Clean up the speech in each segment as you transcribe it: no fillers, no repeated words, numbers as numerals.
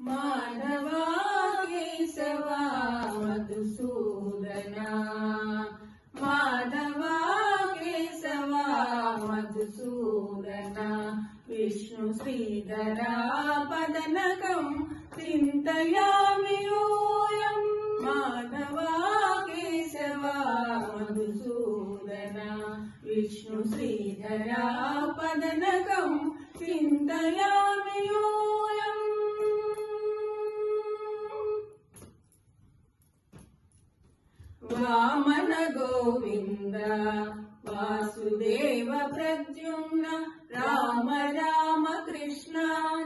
माधवा केशवा मधुसूदना माधवा केशवा मधुसूदना विष्णु श्रीधरा पदनकं चिन्तयामि यूयं माधवा केशवा मधुसूदना विष्णु श्रीधरा पदनकं चिन्तयामि यूयम् वामन गोविंद वासुदेव प्रद्युम्न राम राम कृष्ण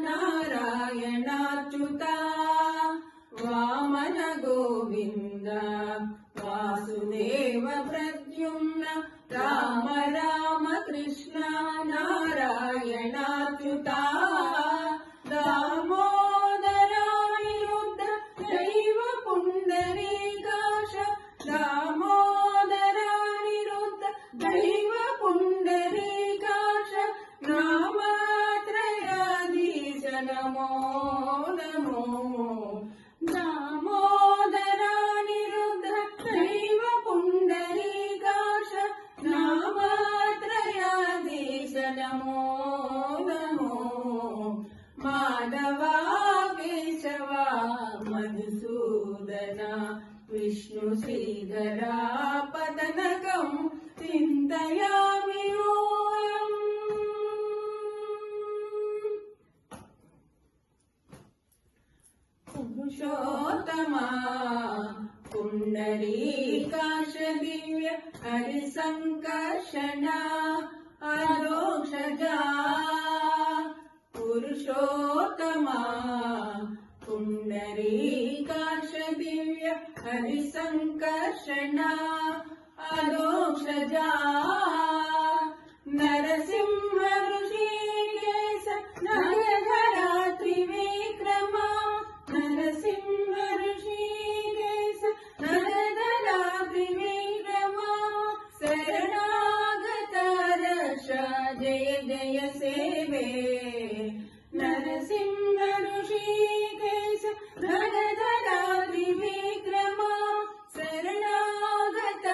नारायणाच्युता वामन गोविंद वासुदेव प्रद्युम्न राम राम कृष्ण नारायणाच्युता दामोदरानिरुद्ध दैव पुण्डरीकाश दामोदरानिरुद्ध दैव पुण्डरीकाश नामत्रयाधीश नमो नमो दामोदरानिरुद्ध दैव पुण्डरीकाश नामत्रयाधीश नमो नमो माधवा केशवा मधुसूदना विष्णु श्रीधरा पदनकं चिन्तयामि यूयम् पुरुषोत्तमा पुण्डरीकाश दिव्य हरिसङ्कर्षणा अरोक्षजा पुरुषोत्तमा पुण्डरीकाश दिव्य हरिसङ्कर्षणा अरोक्षजा नरसिंह ऋषिकेश नरधरा त्रिविक्रमा नरसिंह ऋषिकेश नरधरा त्रिविक्रमा शरणागत रक्ष जय जय सेवे नरसिंह ऋषिकेश नरधरा त्रिविक्रमा शरणागत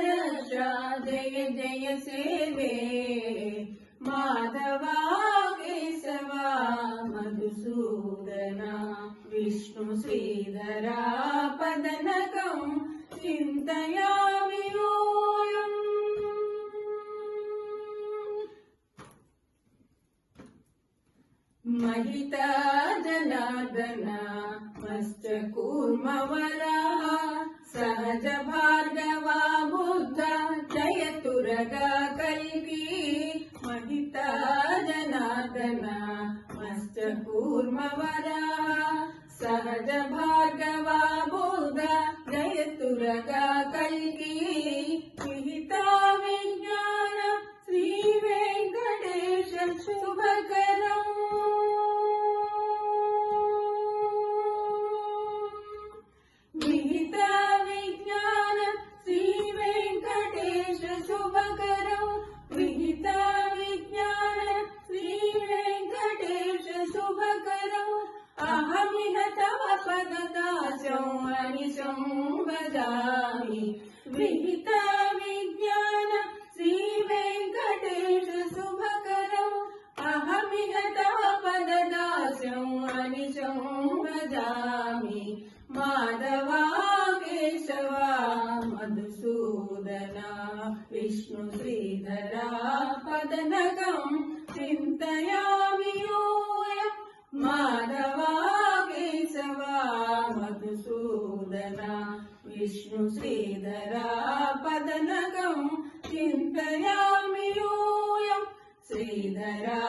रक्ष जय जय सेवे माधवा केशवा मधुसूदना विष्णु श्रीधरा पदनकं चिन्तयामि यूयम् महिता जनार्दन मश्चकूर्मवरः सहज भार्गवा बुद्ध जयतुरगा कल्की महिता जनार्दन मश्चकूर्मवरः सहज भार्गवा बुद्ध जयतुरगा कल्की विहिता विज्ञान श्री वेंकटेश शुभकरम् विहिता विज्ञान श्री वेंकटेश शुभकरम् विहिता विज्ञान श्री वेंकटेश शुभकरम् अहमिह तव पददासं अनिशं भजामि विहिता विज्ञान श्री वेंकटेश शुभकरम् अहमिह तव पददासं अनिशं भजामि माधवा केशवा मधुसूदना विष्णु श्रीधरा पदनकं चिन्तयामि यूयम् माधवा केशवा मधुसूदना विष्णु श्रीधरा पदनकं चिन्तयामि यूयम् श्रीधरा